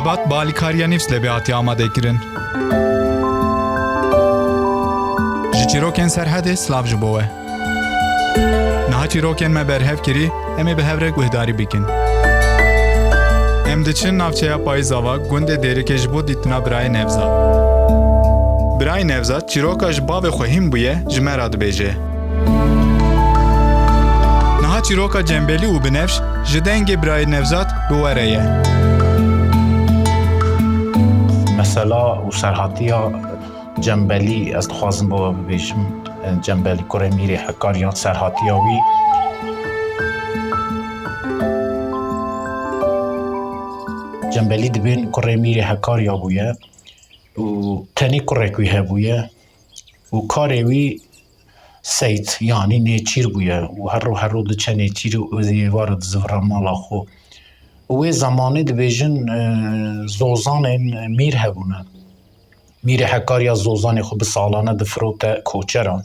Debat balikariya nifs lê hatiye amadekirin. Ji çîrokên serhedê silav ji bo we. Niha çîrokên me berhev kirî, em ê bi hev re guhdarî bikin. Em diçin navçeya Payîzava gundê Dêrikê ji bo dîtina birayê Nevzat. Birayê Nevzat çîroka ji bavê xwe hîn bûye ji me re dibêje. Niha çîroka Cembelî û Binefş ji dengê birayê Nevzat bi we re ye. Mesela û serhatiya Cembelî ez dixwazim bo we bibêjim Cembelî kurê Mîrê Hekariyan serhatiya wî Cembelî dibên kurê Mîrê Hekariya bûye û tenê kurek wî hebûye û karê wî seyt yanî nêçîr bûye û her rû diçe nêçîrê û êzî êvar dizivira mala xwe. Wê zamanê dibêjin zozanên Mîr hebûne. Mîrê Hekariya zozanê xwe bi salane difirote koçeran.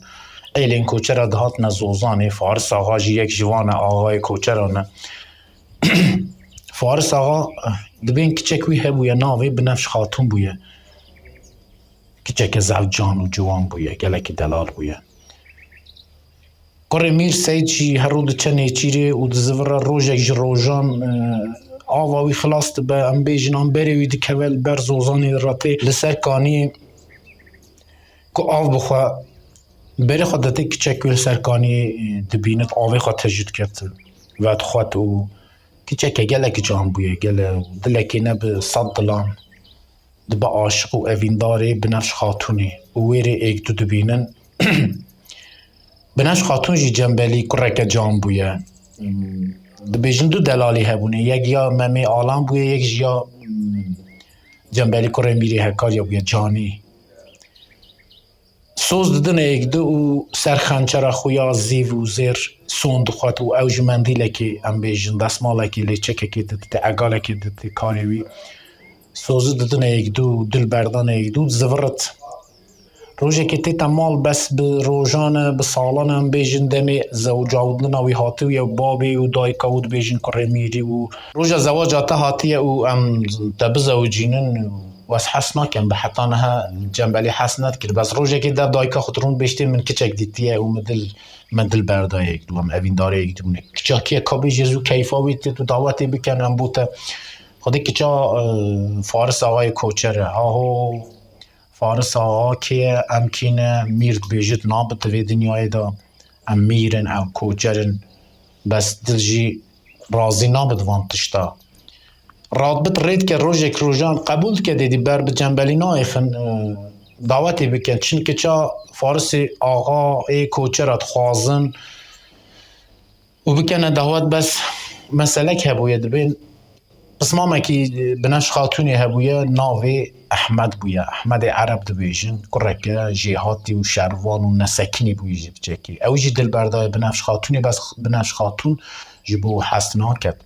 Êlên koçera dihatine zozanê, Faris Axa jî yek ji wan e axayê koçeran e. Faris Axa dibên kiçek wî hebûye navê Binefş Xatûn bûye. Kiçeke zevcan û ciwan bûye, gelekî delal bûye. Kurê Mîr Seyid jî her rû diçe nêçîrê û dizivira rojek ji rojan ava wî xilas dibe, em bêjin amberê wî dikeve li ber zozanê ratê li ser kaniyê ku av bixwe berê xwe detê kiçek wî li ser kaniyê dibînit avê xwe tejî diket vedixwet û kiçeke gelekî can bûye gele dilekê ne bi sed dilan dibe aşiq û evîndarê Binefş Xatûnê û wêrê êkdû dibînin. Binefş Xatûn jî Cembelî kureke can bûye. Dibêjin du delalî hebûne, yek ya Memê Alan bûye, yek jî ya Cembelî kurê Mîrê Hekariya bûye canî. Soz didin êkdû û ser xençera xwe ya zîv û zêr son dixwet û ew ji mendîlekê em bêjin destmalekê lêçekekê didîte egalekê didîte karê wî. Sozî didin êkdû û dil berdan êkdû zivirit. Rojekê tê te mal bes bi rojan e bi salan em bêjin demê zewcawdina wî hatiye û bavê û dayika wî dibêjin kurê Mîrî û roja zewaca te hatiye û em te bizewicînin wez hes nakin bi heta niha Cembelî hes nedikir bes rojekê der dayika xwe rûn bêjtê min kiçek dîtiye û min dil berda yekdû em evîndarê yekdû bûne. Kiçakiye kabê jê zû keyfa wî tê tu dawetê bikin em bû te xwedê kiça Faris Axayê koçer e aho Faris Axa kê ye em kîne Mîr dibêjit nabit vê dinyayê de em Mîrin ew koçerin bes dil jî razî nabit van tişta. Radbit rê dike rojek rojan qebûl dike dêdî ber bi Cembelî naêxin dawetê bikin çinke ça Farisê Axayê koçera dixwazin û bikene dawet bes meselek hebûye dibên qismamekî Binefş Xatûnê hebûye navê Ehmed bûye. Ehmedê Ereb dibêjin kureke jêhatî û şervan û nesekînî bûye ji biçekî. Ew jî dilberda Binefş Xatûnê bes Binefş Xatûn ji bo hes naket.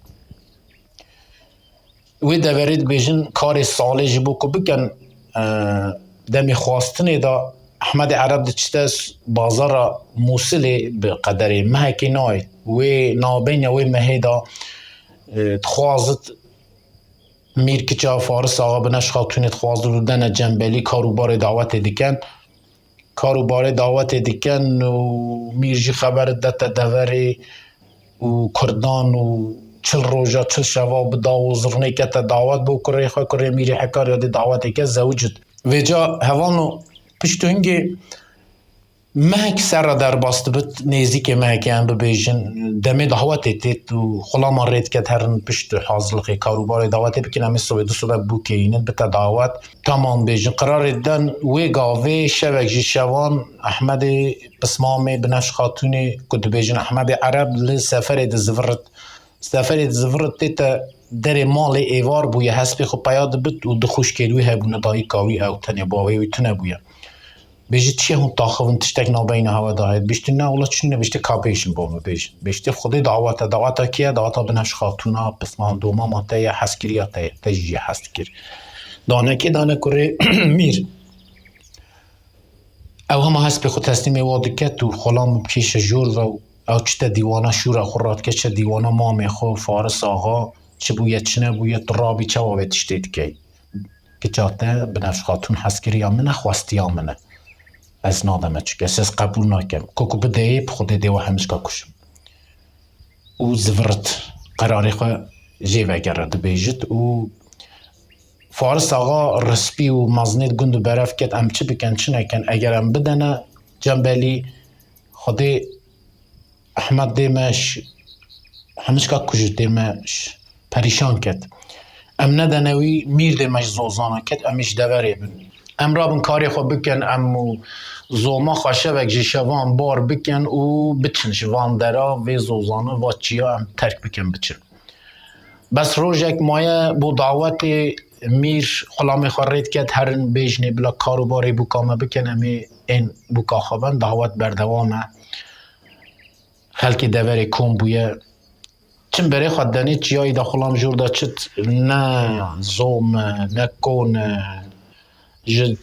Wê deverê dibêjin karê salê ji bo ku bikin demê xwastinê da Ehmedê Ereb diçite bazara Mosilê bi qederê mehekê nayê wê navbeyna wê mehê da dixwazit Mîr kiça Faris Axa Binefş Xatûnê dixwazit û dene Cembelî kar û barê dawetê dikin. Kar û barê dawetê dikin û Mîr jî xeber dete deverê û Kurdan û çil roja çil şeva bi daw û zirnê kete dawet bo kurê xwe kurê Mîrê Hekariya dê daweteke zewcit. Vêca hevan û piştû hingê mehek ser re derbas dibit nêzîkê mehekê em bibêjin demê dawetê têt û xulaman rê diket herin piştî hazirlikê kar û barê dawetê bikin em ê sovê du sobe bûkeyînin bite dawet tamam bêjin qirarê den wê gavê şevek ji şevan Ehmedê pismamê Binefş Xatûnê ku dibêjin Ehmedê Ereb li seferê dizivirit. Seferê dizivirit tê te derê malê êvar bûye hespê xwe peya dibit û di xuşkê wî hebûne dayîka wî ew tenê bavê wî tune bûye. Bêjî çi hûn taxivin tiştek navbeyna hewe da heye biştî ne wila çi ne biştî ka bêjin bo me bêjin bêjtî xwedê dawet e daweta kî ye daweta Binefş Xatûna pisman domama te ye heskiriya te ye te jî hes dikir danekê dane kurê Mîr ew hema hespê xwe teslîmê wa diket û xulam kêşe jor ve ew çi te dîwana şûra xwe radikeçe dîwana mamê xwe Faris Axa çi bûye çi nebûye tu rabî çawa vê tiştê dikey. که چاته بنفش خاتون حسکری یا منه خواستی یا منه از نادمه چکه سیز قبول نکم کوکو بدهیب خود دیو همشکا کشم او زورت قراری خواه جیوه گرد بیجت او فارس آقا رسپی و مزنید گند و برف کت ام چی بکن چی نکن اگر ام بدنه جنبالی خودی احمد دیمش همشکا کجت دیمش پریشان کت ام ندنوی میر دیمش زوزانه کت امش دوره بن ام را بن کاری خو بکن ام زوما خوشه وک جیشوان بار بکن و بچنش وان درا و زوزانه و چیا ام ترک بکن بچن بس روزک مایه بو دعوت میر خلامی خورید که هرن بیجنی بلا کارو باری بکامه بکن امی این بکا خوابن دعوت بردوامه خلکی دوری کن بویه چون برای خوددانی چیایی دا خلام جور دا چت نه زوم نه کون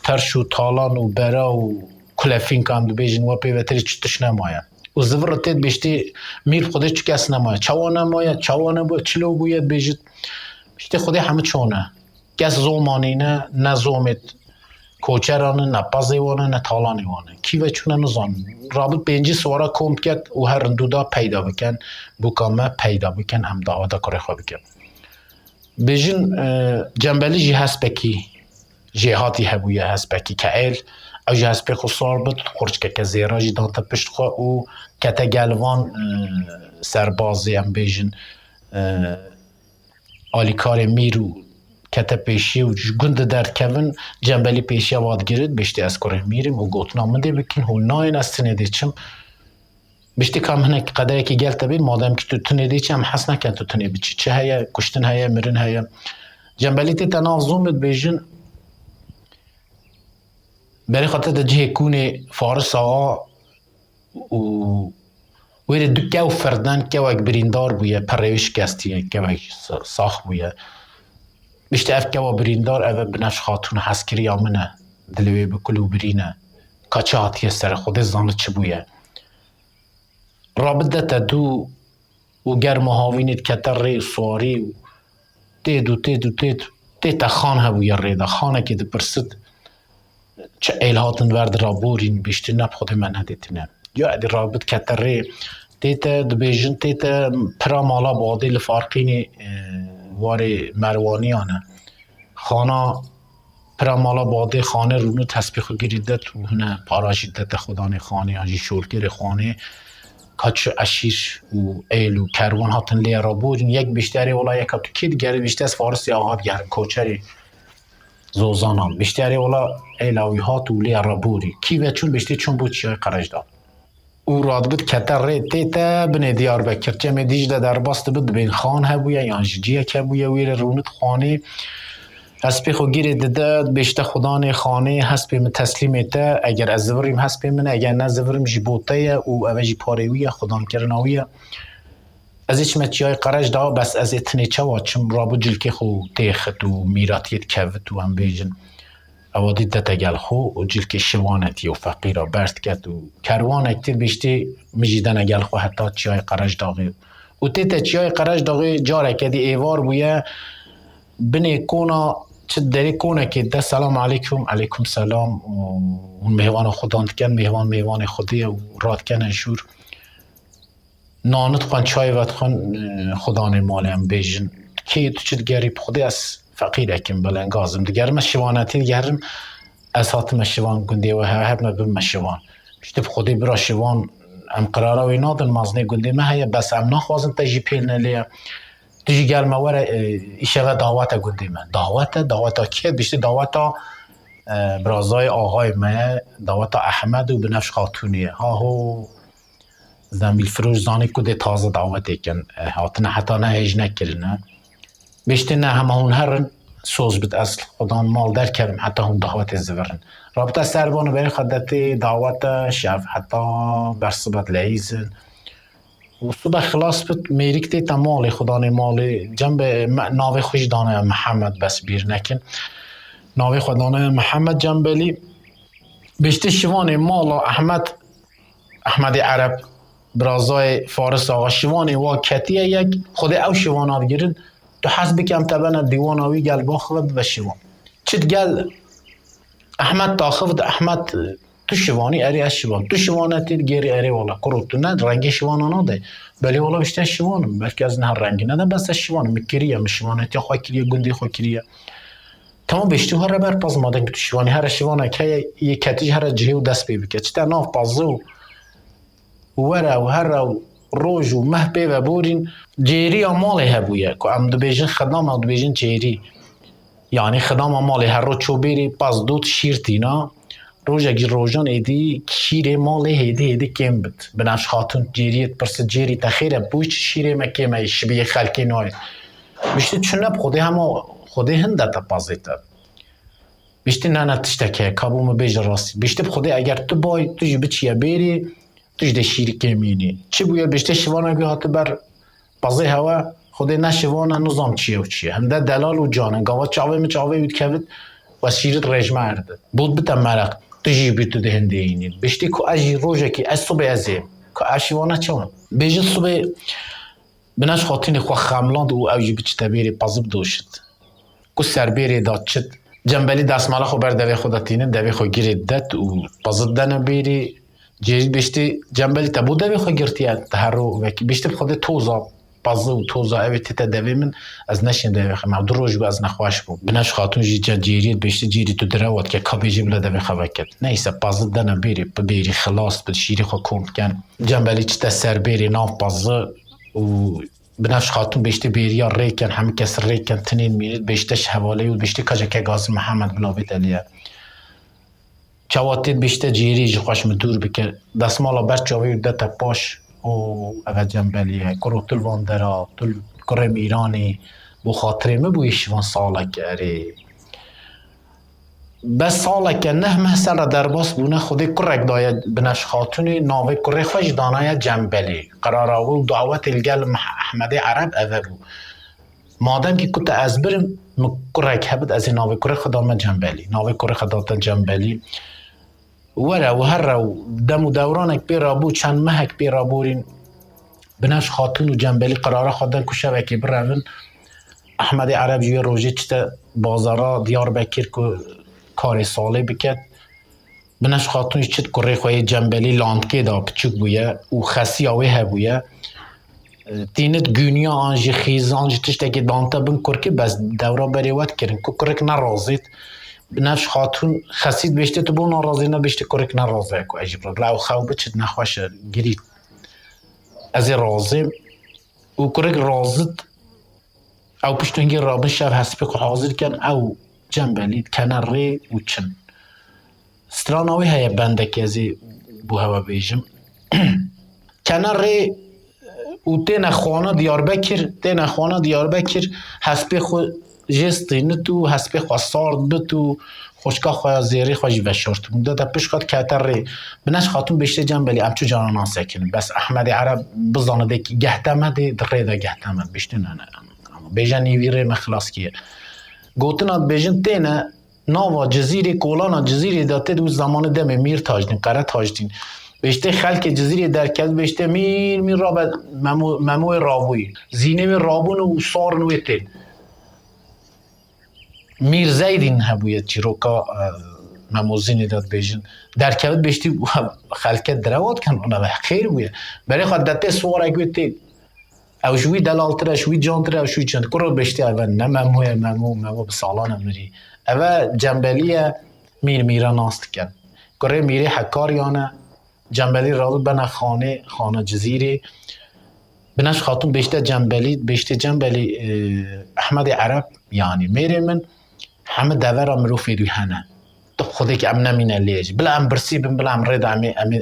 ترش و تالان و برا و کلفین کام دو بیجن و پیوتری چتش نمایه و زفر تید بیشتی میر خودش چی کس نمایه چوانه مایه چوانه بوید چلو بوید بیجت بیشتی خودی همه چونه کس زومانی نه زومت کوچرانه نه پازیوانه نه تالانیوانه کیوه چونه نزان رابط بینجی سوارا کم کد و هر رندودا پیدا بکن بکامه پیدا بکن هم دعوتا کاری خواه بکن بیجن جنبالی جی هست بکی جهاتی هبویه هست بکی که ایل او جی هست بخو سار بد خورج که زیرا جی دانتا پشت خواه و کتا گلوان سربازی هم بیجن آلیکار میرو کتا پیشی و گند درد کون جنبالی پیشی واد گرد بشتی از کره میریم و گوتنا مده بکن هول ناین از تنیده چم بشتی کام هنک قدره که گلتا بین مادم که تو تنیده چم حس نکن تو تنیده بچی چه هیا کشتن هیا مرن هیا جنبالی تی تناف زومت بیجن برای خاطر ده جه کونه فارس آقا و ویره دو که و فردن که وک بریندار بویه پرویش کستیه که وک ساخ بویه بشتی اف که و بریندار اوه بنفش خاتون حسکری آمنه دلوی بکلو برینه کچه هاتیه سر خود زانه چه بویه رابط ده دو و گرم هاوینید کتر ری سواری و تید خان هبویه ریده خانه که ده پرسد چه ایل هاتن ورد را بورین بیشتر نب خود من هدیتینه یا ادی رابط کتر ری تیتا دبیجن تیتا پرا مالا باده لفارقین واری مروانیانه خانه پرا مالا باده خانه رونو تسبیخ گریدت و هنه پاراشیدت خدانه خانه آجی شولگر خانه کچ اشیر و ایل و کروان هاتن لی را بورین یک بیشتری اولا یک تو کید گره بیشتر از فارسی آهات گرم کوچری زوزانان بیشتری اولا ایلاوی هات و لی را بوری کی و چون بیشتر چون بود چیای قرج داد او راد بود کتر ری تیتا بنی دیار بکر چه دیجده در باست بود بین خان هبویه یا جیه که بویه ویر رونت خانه هسپی خو گیره داد بیشتر خدان خانه هسپی من تسلیمته اگر از زوریم هسپی من اگر نه زوریم جیبوته و اوجی پاریویه خدان کرناویه از ایچ مچیای قرج دا بس از اتنی چوا چم رابو جلکی خو تیخت و میراتیت کوت و هم بیجن اوادی دتگل خو و جلکی شوانتی و فقیرا برد کت و کروان اکتیر بیشتی مجیدن اگل خو حتی چیای قرج داغی و تیتا چیای قرج داغی جاره کدی ایوار بویه بنی کونا چه دری کنه که ده سلام علیکم علیکم سلام و اون مهوان خودان کن مهوان خودی و راد کنن شور نانت خان چای وقت خان خدان مالم بیجن که تو چه گریب خودی از فقیر اکیم بلنگازم دیگرم شوانتی دیگرم از حاتم شوان گنده و هر بم شوان بیشتر خودی برا شوان ام قراره و نادن مازنه گنده ما هیا بس ام نخوازم تجی پیل نلیا تجی گرم ور ایشوا دعوت گنده من دعوت که بیشتر دعوت برازای آقای ما دعوت احمد و بنفش خاتونیه ها هو زنبیل فروش زانی کده تازه دعوت کن هاتنه حتی نه هیچ نکرنه بیشتر نه همه هون هرن سوز بد اصل خدان مال در کرم حتی هم دعوت زورن رابطه سربانو برای خدتی دعوت شف حتی برصبت لعیزن و صبح خلاص بد میریک دیتا مالی خدان مالی جنب ناوی خوش دانه محمد بس بیر نکن ناوی خدانه محمد جنبلی بیشتر شوان مالا احمد عرب برازای فارس آقا شوانی و کتیه یک خود او شوانات گیرن تو حسب کم تبنه دیواناوی گل باخوه به شوان چت گل احمد تاخفت احمد تو شوانی اری از شوان تو شوانتی گیری اری والا کروت نه رنگ شوان ناده بلی والا بیشتر شوانم بلکه از نه رنگی نه بس شوانم میکریه مشوانتی خاکریه گندی خاکریه تمام بیشتر هر بر پاز مادن که تو شوانی هر شوانه که یک کتیج هر جهه و دست بی بکه چطور ناف پازو وره و هر روز و مه پی و بورین جیری مالی هبویه که ام دو بیجن خدام ام دو بیجن جیری یعنی خدام مالی هر رو چو بیری پاز دوت شیر تینا روز اگه روزان ایدی شیر مالی هیدی کم بد بناش خاتون جیریت پرس جیری تخیره بوش شیر مکه شبیه خلکی نوید بیشتر چونه خودی همه خودی هنده تا پازیتا بیشتر نه تشتکه کابوم بیج راستی بیشتر خودی اگر تو بای تو جی بچیه بیری توش ده شیر کمینی چی بویه بیشتر شوانه که هاته بر بازی هوا خودی نه شوانه نظام چیه و چیه هنده دلال و جانه گاوا چاوه وید کبید و شیرت رجمه ارده بود بتا مرق تو جی بیتو ده هنده اینید بیشتر که اجی روژه که از صبح ازیم که از شوانه چون بیشتر صبح بناش خاطین خوا خملاند و اوجی بچتا بیری پازب دوشد که سر بیری داد چد جنبالی دستمالا خو بر دوی خودتینه دوی خو گیرید داد و پازب دانه بیری جدید بیشتر جنبالی تبود دوی خو گرتیه تهرو وکی بیشتر خود توزا پازه و توزا اوی تیتا دوی من از نشین دوی خو مع دروج بو از نخواش بود بناش خاتون جیرید بیشتر جیری تو درواد که کابی جیب لدوی خو وکد نیسه پازب دانه بیری خلاص بد شیری خو کند کن جنبالی چتا سر بیری ناف پازه و بنفش خاتون بیشتر بیریا ریکن همه کس ریکن تنین میرید بیشترش حوالی و بیشتر کجا که گاز محمد بلاوید علیه چواتید بیشتر جیری جخواش مدور بکر دستمالا بر چاوی دتا پاش او اوه جنبالیه کرو تل واندرا تل کرم ایرانی بو خاطره مبوی شوان سالک اری بس سالک نه مثلا در باس بونه خودی کرک داید بنش خاتونی ناوی کری خوش دانای جنبالی قرار آو دعوت الگل احمد عرب اوه بو مادم که کت از برم کرک هبد از ناوی کری خدام جنبالی ناوی کری خدات جنبالی وره و هر رو دم و دورانک پیرا بو چند مهک پیرا بورین بنش خاتون و جنبالی قرار خودن کشه وکی برون احمد عرب جوی روژه چطه بازارا دیار بکر که کار ساله بکد بنش خاتون چت کره خواه جنبالی لاندکه دا پچک بویه و خسی آوه هبویه تینت گونیا آنجی خیز آنجی تشتکی دانتا بن کرکه بس دورا بریوت کرن که کرک نرازید بنش خاتون خسید بشته تو بو نرازی نه بشته کرک نرازه که عجیب را لو خواه بچت نخواش گرید از رازه و کرک رازد او پشتونگی رابن شب هستی که حاضر کن او جنبالی کنر ری و چن ستراناوی های بنده که ازی بو هوا بیجم کنر ری و تین خانه دیار بکر حسبی خو جستی نتو حسبی خو سارد بتو خوشکا خواه زیری خواه وشارت مونده دا پیش خواد کتر ری بنش خاتون بیشتر جنبالی امچو جانان سکنه بس احمد عرب بزانده که گهتمده در ری دا گهتمد بیشتر نه بیجن نیوی ری مخلاص کیه گوتنات بیجن تینه ناوا جزیره کولانا جزیره داته دو زمان دم میر تاجدین قره تاجدین بیشتر خلک جزیره درکت بیشتر میر رابط مموی رابوی زینه رابون و سار نوی تین میر زیدین هبوید چیروکا مموزینی داد بیجن درکت بیشتر خلکت درواد کن اونا خیر بوید برای خود داته سوار اگوی تین او شوی دلالتره شوی جانتره او شوی چند کرو بیشتر اول نه ممو بسالان امری اوه جنبالیه میره ناست کن کره میره حکاریانه جنبالی رابط بنا خانه جزیره بنش خاتون بیشتر جنبالی احمد عرب یعنی میره من همه دور مروفی دوی هنه تو خودی که ام نمینه لیج بلا ام برسی بلا ام رید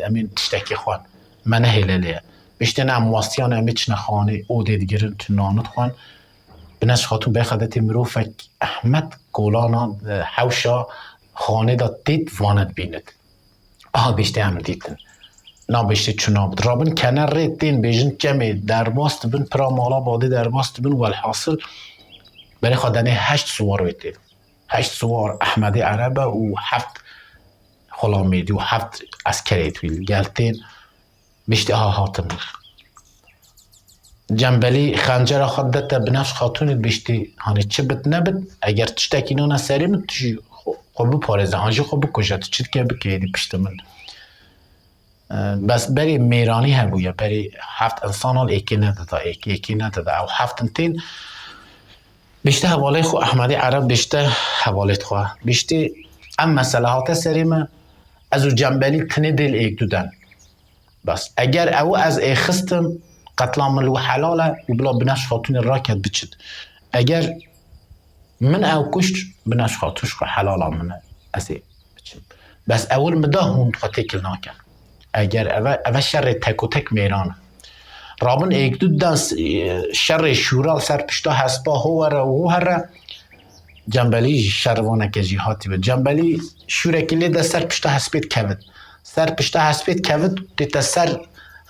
امین تشتکی خوان منه هلالیه بیشتر نه امواستیان امی چنه خانه او دیدگیرن تو نانت خوان بنش خاتون بخدت مروفک احمد گولانا حوشا خانه دا دید واند بیند آها بیشتر هم دیدن نا بیشتر چونا بود رابن کنر رید دین بیجن جمعی در باست بین پرامالا باده در باست بین والحاصل برای خدانه 8 سوار ویدید 8 سوار احمد عربه و 7 خلامیدی و 7 عسکریت ویل گلتین بیشتر ها هاتم جنبلی خنجر خود دتا بنفس خاتون بشتی هانی چه بد نبد اگر تشتکی نانا سریم تشی خوب پارزه هانجی خوب کجات چید که بکیدی پشت من بس بری میرانی هبویا بری هفت انسان حال ایکی ندادا ایکی ندادا او هفت انتین بیشتر حواله خو احمدی عرب بیشتر حوالت خواه بیشتر ام مسئله هاته سریم از او جنبلی تنه دل ایک دودن بس اگر او از ای خستم قتلا ملو حلاله و بلا بناش خاتون راکت بچید اگر من او کشت بناش خاتوش خو حلاله منه از ای بچید بس اول مدا هون خاطی کل ناکن اگر او شر تک و تک میرانه رابن ایک دودن شر شورال سر پشتا هسپا هو هره جنبلی شروانه که جیهاتی بود جنبلی شورکی لیده سر پشتا هسپید کود سر پشتا هسپید کود دیتا سر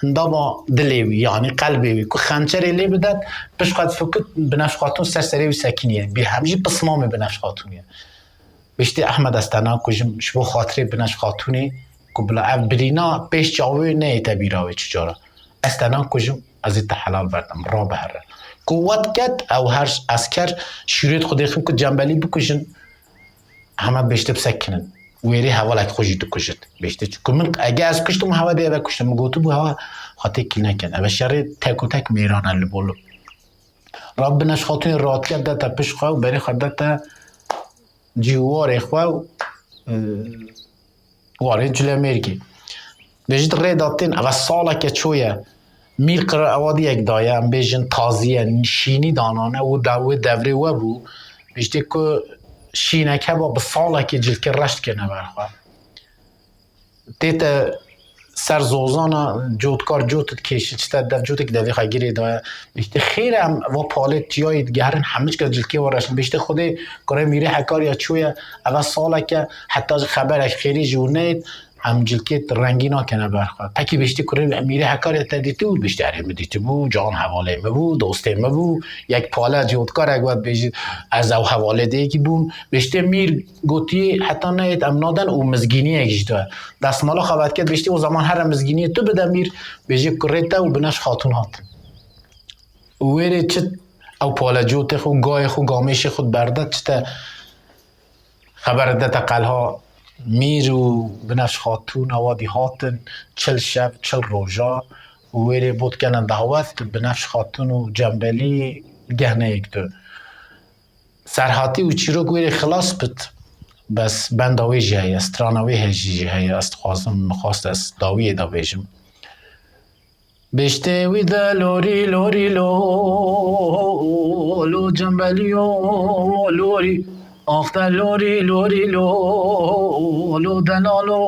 هنداما دلیوی یعنی قلبیوی که خنچری لی بدد پش قد فکر بنفش خاتون سر سریوی سکینیه بی همجی پسمام بنفش خاتونیه بشتی احمد استنا کجم شبو خاطری بنفش خاتونی که بلا اف برینا پیش جاوی نه تبیراوی چجارا استنا کجم از ایت حلال بردم را بهره قوت کد او هر اسکر شورید خودی خیم که جنبلی بکشن همه بیشتر بسکنن ویری حوالک خوشی تو کشت بیشتر چون من اگه از کشتم هوا دیگه کشتم مگوتو بو هوا خاطر کی نکن اول شر تک و تک میرانه لبولو رب نش خاطر رات کرده تا پیش خواهو بری خواهده تا جیوار خواهو واره جلو میرگی بیشتر ری داتین اول ساله که چویه میر قرار اوادی یک دایه هم بیشن تازیه شینی دانانه و دوره و بو بیشتر که شینکه با بساله که جلد که رشت که نبرخواه دیتا سر زوزانا جودکار جوتت کشی چطور دف جوتت که دوی خواهی گیری دایه بیشتر خیلی هم و پالت جایی گهرن همش که جلد که ورشن بیشتر خوده کاره میری حکار یا چویه اول ساله که حتی خبرش خیلی جورنید هم جلکت رنگی نکنه برخواد تکی بیشتی کره میره حکاری تدیتی بود بیشتی اره دیتی بود جان حواله بود دوسته بود یک پاله جودکار اگواد بیشتی از او حواله دیگی بود بیشتی میر گوتی حتی نهید امنادن او مزگینی اگیش داره دستمالا خوابت کرد بیشتی او زمان هر مزگینی تو بده میر بیشتی کره تا و بناش خاتون هات ویره چه او پاله جوت خود گای خود گامیش خود بردد چه خبر ده قلها میر و بنفش خاتون اوادی هاتن چل شب چل روژا و ویری بود کنن دعوت که بنفش خاتون و جنبلی گهنه یک دو سرحاتی و چیروک ویری خلاص بد بس بنداوی جه است تراناوی هجی جه است خواست است داوی دا بیجم بشته وی دا لوری لوری لو جنبلی و لوری آخته لوری لوری لو دلالو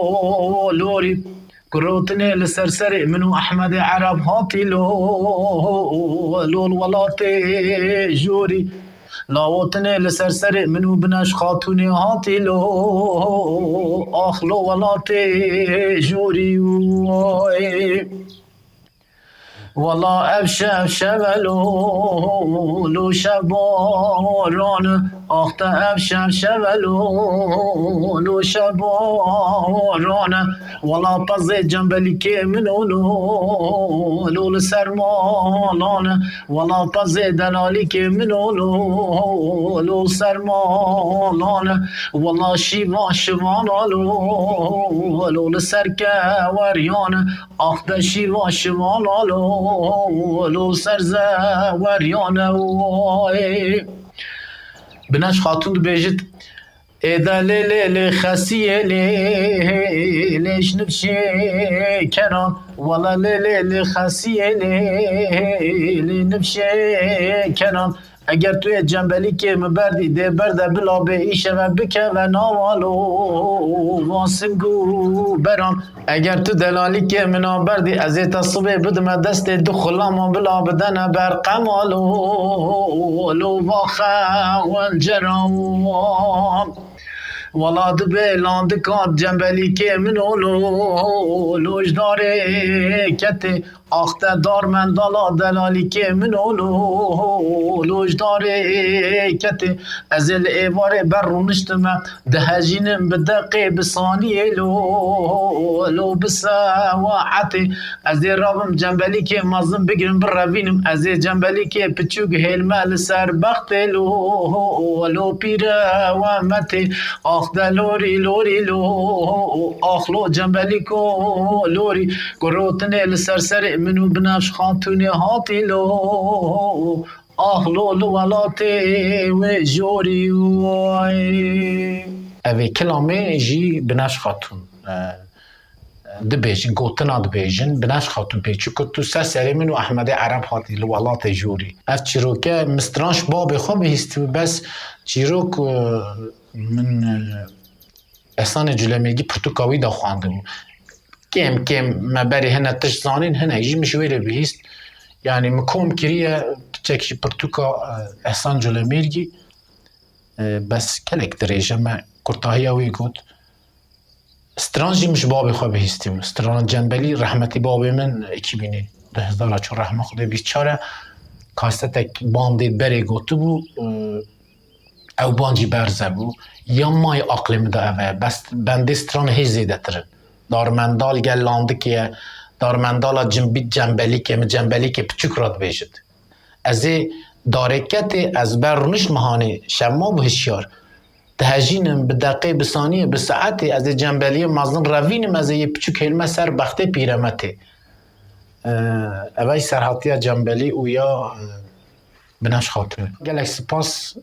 لوری کروتنی لسر سر منو احمد عرب هاتی لو الولات جوری لاوتنی لسر سر منو بنش خاتونی هاتی لو آخلو ولات جوری والله ابشب شبلو لو شباران آخته ابشب شبلو لو شباران والله پزه جنبلی که منو لو سرمالان والله پزه دلالی که منو لو سرمالان والله شیوان شوان لو سرکه وریان آخته شیوان شوان لو سرزه وریانه بناش خاتون بیجت ایده لیلی خسیه لیش نفشه کران والا لیلی خسیه لی نفشه کران اگر توی جنبلی که مبردی ده برده بلا به ایشه و بکه و نوالو واسنگو برام اگر تو دلالی که منا بردی از ایتا صبح بدم دست دو خلاما بلا بدن بر قمالو لو واخه والجرام ولا دبه لاندکان جنبلی که منو لوش داره کته آخته دار من دالا دلالی که منو لوش داره کته از ایواره بر رونشتم دهجینم بدقه بسانیه لو بسواعته از رابم جنبلی که مازم بگیرم بروینم از جنبلی که پچوک هلمه لسر بخت لو پیره و مته آخده لوری لو آخلو جنبلی کو لوری گروتنه لسر سر منو بنفش خانتونه هاتی لو آخلو لولاته و جوری وای اوه کلامه جی بنفش خاتون دبیجن گوتنا دبیجن بنفش خاتون پیچو که تو سری منو احمد عرب هاتی لولات جوری اف چیروکه مسترانش باب خواب هستی بس چیروک من احسان جلمیگی پرتوکاوی دا خوانده بود کم مبری هنه تش زانین هنه ایجی مشویره بهیست yani مکوم کریه چکشی پرتوکا احسان جلمیگی بس کلک دریجه ما کرتاهی اوی گود سترانجی مش بابی خواه بهیستیم ستران جنبلی رحمتی بابی من اکی بینی 2000 چون رحمه خوده 24 کاسته تک باندید بری گوتو بو او بانجی برزه بو یا مای اقلیم دا اوه بس بنده ستران هی زیده ترن دارمندال گل لانده که دارمندالا جنبلی که پچوک راد بیشد از دارکت از برونش مهانه شما به هشیار تهجینم به دقیقه بسانیه به ساعتی از جنبلی مازن روینم از یه پچوک هلمه سر بخته پیرمته اوه سرحاتی جنبلی او یا بنش خاطره گلک سپاس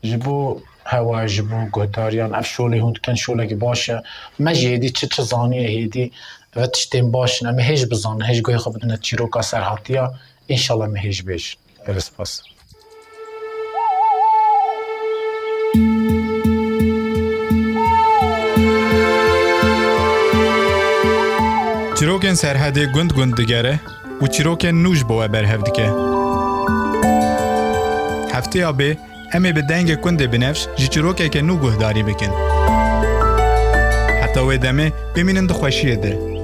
جبو هوا جبو گهداریان اف شوله هوند کن شوله که باشه مجی هیدی چه زانیه هیدی و تشتیم باشه نمی هیچ بزانه هیچ گوی خوب بدونه چیروکا سرحاتیا انشالله می هیچ بیش گل سپاس چیروکن سرحده گند دگره و چیروکن نوش بوه برهف دکه هفته آبه امی به دنگ کنده بنفش جی چیروکه که نو گهداری بکن حتی وی دمه بمینند خوشیه ده